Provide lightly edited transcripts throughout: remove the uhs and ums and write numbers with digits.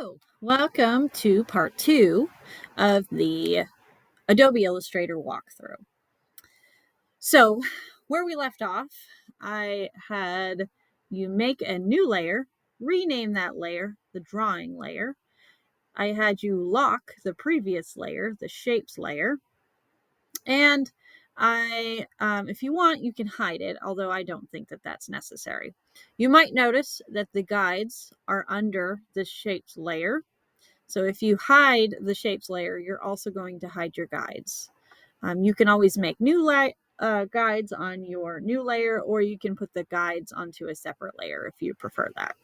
Hello, welcome to part 2 of the Adobe Illustrator walkthrough. So, where we left off, I had you make a new layer, rename that layer the drawing layer. I had you lock the previous layer, the shapes layer, and if you want, you can hide it, although I don't think that that's necessary. You might notice that the guides are under the shapes layer. So if you hide the shapes layer, you're also going to hide your guides. You can always make new guides on your new layer, or you can put the guides onto a separate layer if you prefer that.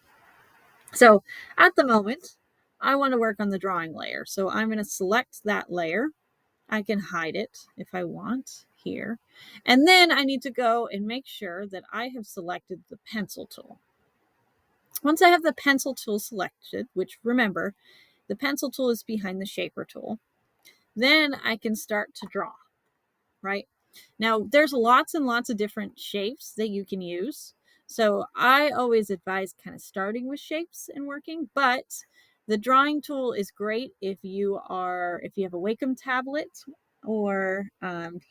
So at the moment, I want to work on the drawing layer. So I'm going to select that layer. I can hide it if I want here. And then I need to go and make sure that I have selected the pencil tool. Once I have the pencil tool selected, which remember, the pencil tool is behind the shaper tool, then I can start to draw, right? Now, there's lots and lots of different shapes that you can use. So I always advise kind of starting with shapes and working, but the drawing tool is great if you have a Wacom tablet, or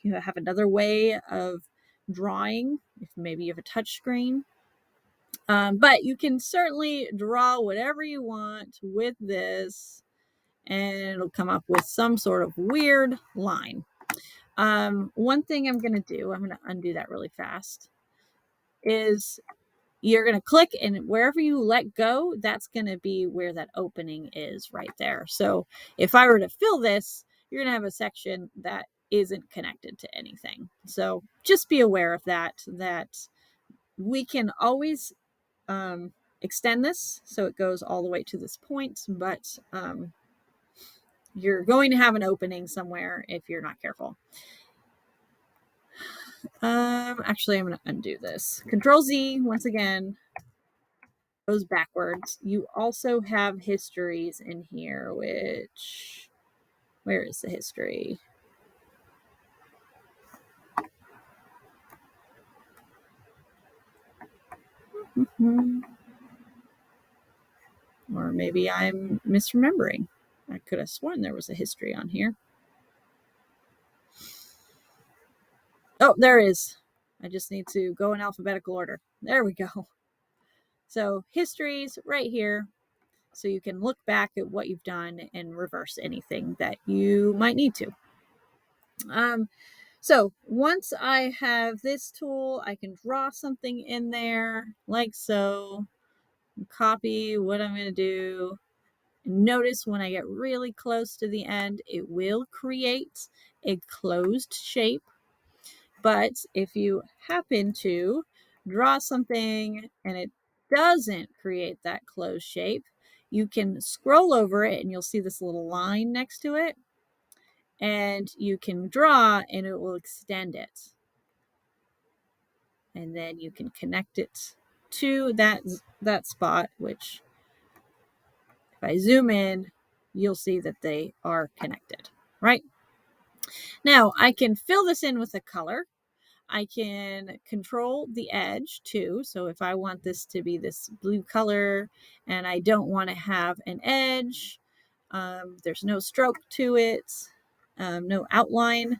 you have another way of drawing, if maybe you have a touch screen. But you can certainly draw whatever you want with this, and it'll come up with some sort of weird line. One thing I'm going to do, I'm going to undo that really fast, is you're going to click, and wherever you let go, that's going to be where that opening is right there. So if I were to fill this, you're going to have a section that isn't connected to anything. So just be aware of that we can always extend this so it goes all the way to this point, but you're going to have an opening somewhere if you're not careful. Actually, I'm going to undo this. Control Z, once again, goes backwards. You also have histories in here, where is the history? Or maybe I'm misremembering. I could have sworn there was a history on here. Oh, there is. I just need to go in alphabetical order. There we go. So history's right here. So you can look back at what you've done and reverse anything that you might need to. So once I have this tool, I can draw something in there like so, copy what I'm going to do. Notice when I get really close to the end, it will create a closed shape. But if you happen to draw something and it doesn't create that closed shape, you can scroll over it and you'll see this little line next to it. And you can draw and it will extend it. And then you can connect it to that spot, which if I zoom in, you'll see that they are connected, right? Now I can fill this in with a color. I can control the edge too. So if I want this to be this blue color and I don't want to have an edge, there's no stroke to it, no outline,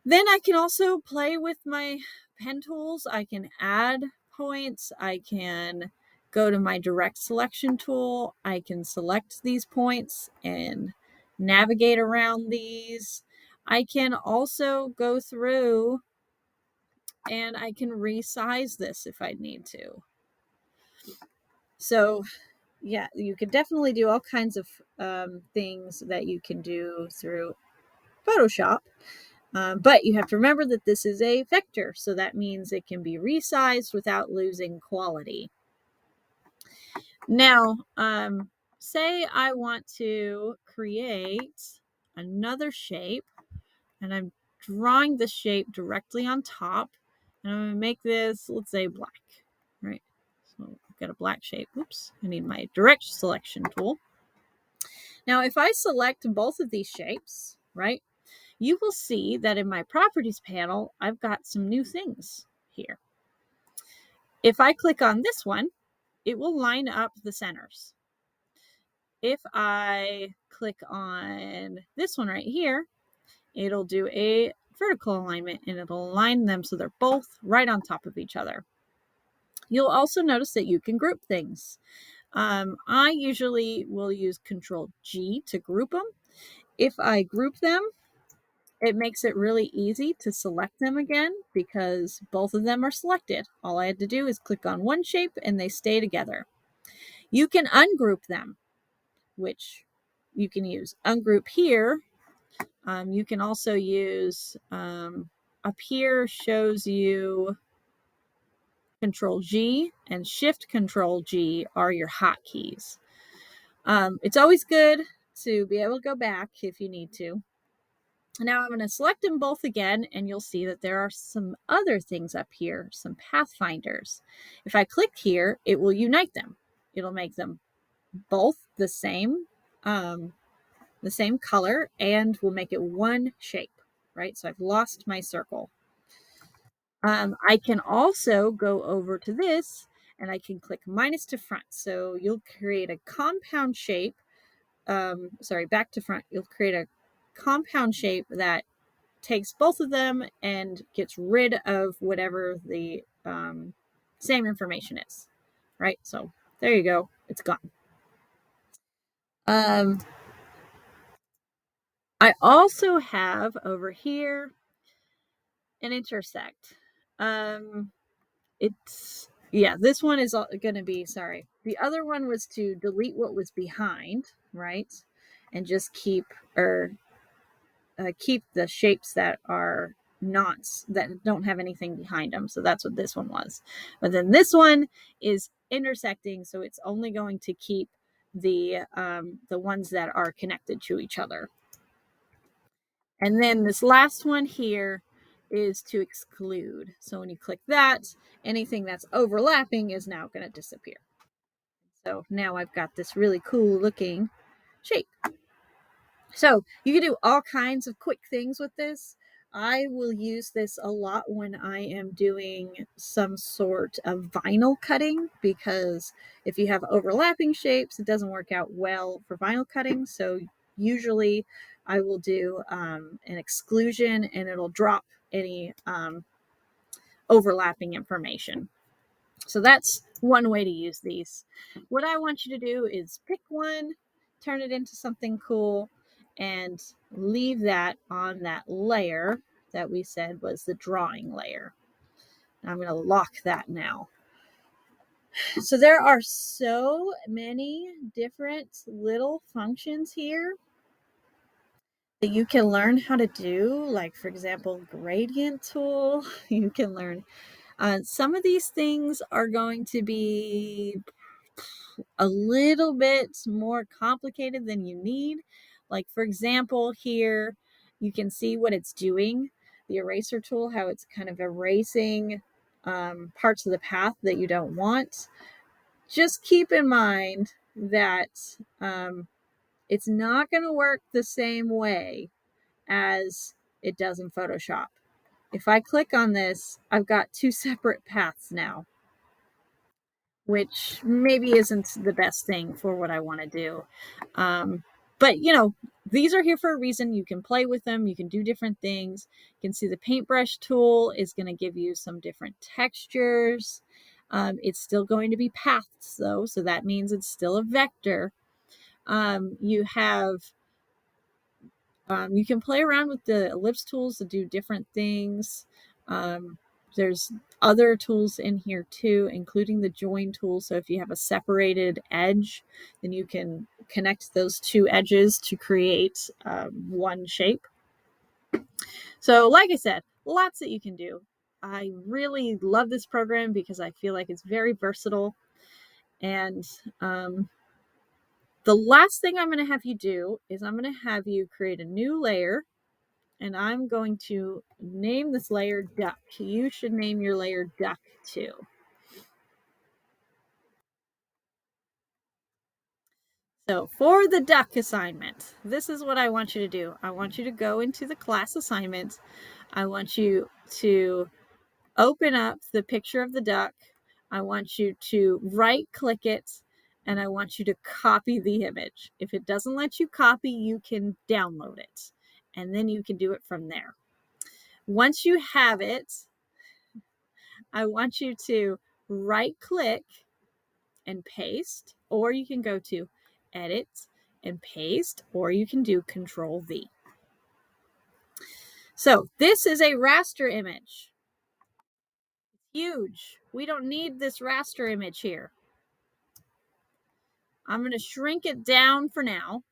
then I can also play with my pen tools. I can add points. I can go to my direct selection tool. I can select these points and navigate around these. I can also go through and I can resize this if I need to. So yeah, you can definitely do all kinds of things that you can do through Photoshop. But you have to remember that this is a vector, so that means it can be resized without losing quality. Now, say I want to create another shape, and I'm drawing the shape directly on top, and I'm going to make this, let's say, black, right? So I've got a black shape. Oops, I need my direct selection tool. Now, if I select both of these shapes, right, you will see that in my properties panel, I've got some new things here. If I click on this one, it will line up the centers. if I click on this one right here, it'll do a vertical alignment and it'll align them so they're both right on top of each other. You'll also notice that you can group things. I usually will use Control G to group them. If I group them, it makes it really easy to select them again because both of them are selected. All I had to do is click on one shape and they stay together. You can ungroup them, which you can use ungroup here. You can also use up here shows you Control G and Shift Control G are your hotkeys. It's always good to be able to go back if you need to. Now I'm going to select them both again, and you'll see that there are some other things up here, some pathfinders. If I click here, it will unite them. It'll make them both the same color, and will make it one shape, right? So I've lost my circle. I can also go over to this, and I can click minus to front. So you'll create a compound shape. Back to front. You'll create a compound shape that takes both of them and gets rid of whatever the same information is, right? So there you go. It's gone. I also have over here an intersect. This one is going to be, sorry. The other one was to delete what was behind, right? And just keep the shapes that are knots that don't have anything behind them. So that's what this one was. But then this one is intersecting, so it's only going to keep the ones that are connected to each other. And then this last one here is to exclude. So when you click that, anything that's overlapping is now going to disappear. So now I've got this really cool looking shape. So you can do all kinds of quick things with this. I will use this a lot when I am doing some sort of vinyl cutting, because if you have overlapping shapes, it doesn't work out well for vinyl cutting. So usually I will do an exclusion, and it'll drop any overlapping information. So that's one way to use these. What I want you to do is pick one, turn it into something cool, and leave that on that layer that we said was the drawing layer. I'm going to lock that now. So there are so many different little functions here that you can learn how to do. Like, for example, gradient tool. You can learn some of these things are going to be a little bit more complicated than you need. Like, for example, here you can see what it's doing, the eraser tool, how it's kind of erasing parts of the path that you don't want. Just keep in mind that it's not going to work the same way as it does in Photoshop. If I click on this, I've got two separate paths now, which maybe isn't the best thing for what I want to do. But these are here for a reason. You can play with them. You can do different things. You can see the paintbrush tool is going to give you some different textures. It's still going to be paths though, so that means it's still a vector. You can play around with the ellipse tools to do different things. There's other tools in here too, including the join tool. So if you have a separated edge, then you can connect those two edges to create one shape. So like I said, lots that you can do. I really love this program because I feel like it's very versatile. And the last thing I'm going to have you do is I'm going to have you create a new layer. And I'm going to name this layer duck. You should name your layer duck too. So for the duck assignment, this is what I want you to do. I want you to go into the class assignment. I want you to open up the picture of the duck. I want you to right click it and I want you to copy the image. If it doesn't let you copy, you can download it, and then you can do it from there. Once you have it, I want you to right click and paste, or you can go to edit and paste, or you can do Control V. So this is a raster image. Huge. We don't need this raster image here. I'm going to shrink it down for now.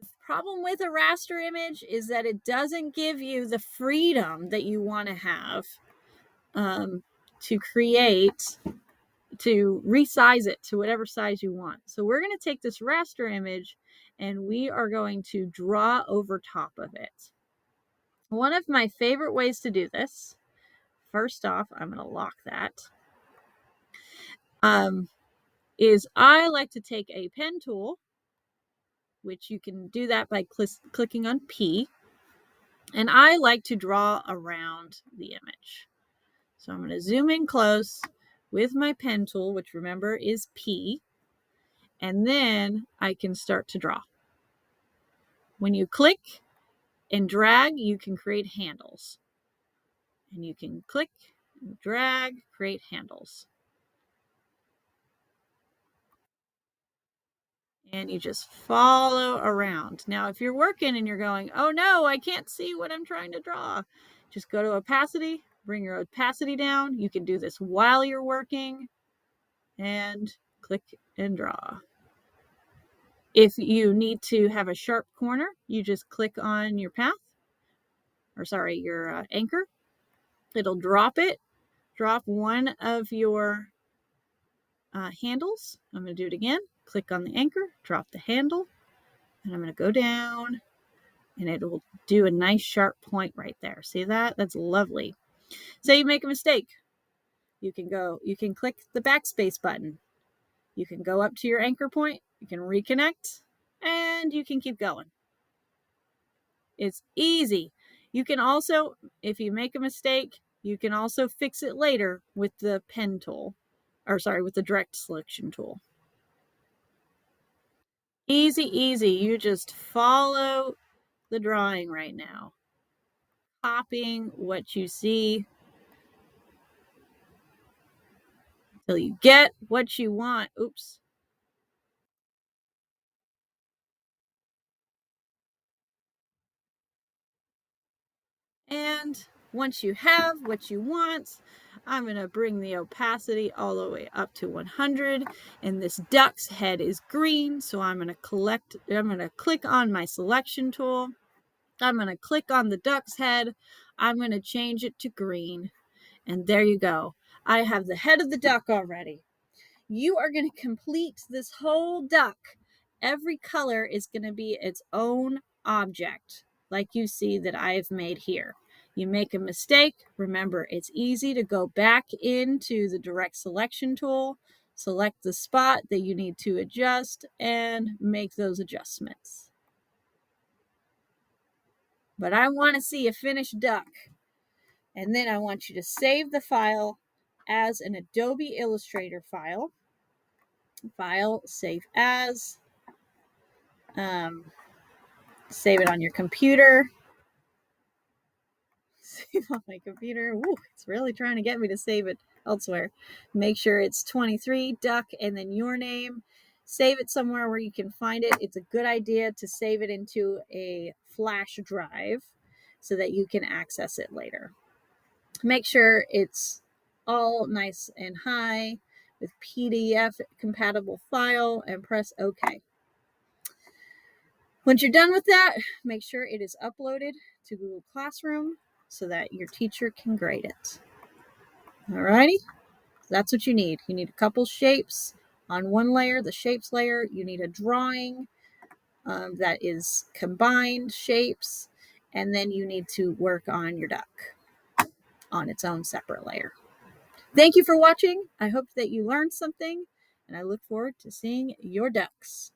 The problem with a raster image is that it doesn't give you the freedom that you want to have to create, to resize it to whatever size you want. So we're going to take this raster image and we are going to draw over top of it. One of my favorite ways to do this, first off, I'm going to lock that, is I like to take a pen tool, which you can do that by clicking on P, and I like to draw around the image. So I'm going to zoom in close with my pen tool, which remember is P, and then I can start to draw. When you click and drag, you can create handles. And you can click and drag, create handles. And you just follow around. Now, if you're working and you're going, oh no, I can't see what I'm trying to draw, just go to opacity, bring your opacity down. You can do this while you're working and click and draw. If you need to have a sharp corner, you just click on your path, or sorry, your anchor. It'll drop it, drop one of your handles. I'm going to do it again. Click on the anchor, drop the handle, and I'm going to go down, and it will do a nice sharp point right there. See that? That's lovely. Say you make a mistake. You can click the backspace button. You can go up to your anchor point, you can reconnect, and you can keep going. It's easy. You can also, if you make a mistake, you can also fix it later with the pen tool, or sorry, with the direct selection tool. Easy, easy. You just follow the drawing right now. Copying what you see till you get what you want. Oops. And once you have what you want, I'm going to bring the opacity all the way up to 100. And this duck's head is green. So I'm going to click on my selection tool. I'm going to click on the duck's head. I'm going to change it to green. And there you go. I have the head of the duck already. You are going to complete this whole duck. Every color is going to be its own object, like you see that I've made here. You make a mistake, remember it's easy to go back into the direct selection tool, select the spot that you need to adjust, and make those adjustments. But I want to see a finished duck. And then I want you to save the file as an Adobe Illustrator file. File, save as. Save it on your computer. Save on my computer. Ooh, it's really trying to get me to save it elsewhere. Make sure it's 23 duck and then your name. Save it somewhere where you can find it. It's a good idea to save it into a flash drive so that you can access it later. Make sure it's all nice and high with PDF compatible file and press OK. Once you're done with that, make sure it is uploaded to Google Classroom so that your teacher can grade it. Alrighty, that's what you need. You need a couple shapes on one layer, the shapes layer. You need a drawing that is combined shapes, and then you need to work on your duck on its own separate layer. Thank you for watching. I hope that you learned something, and I look forward to seeing your ducks.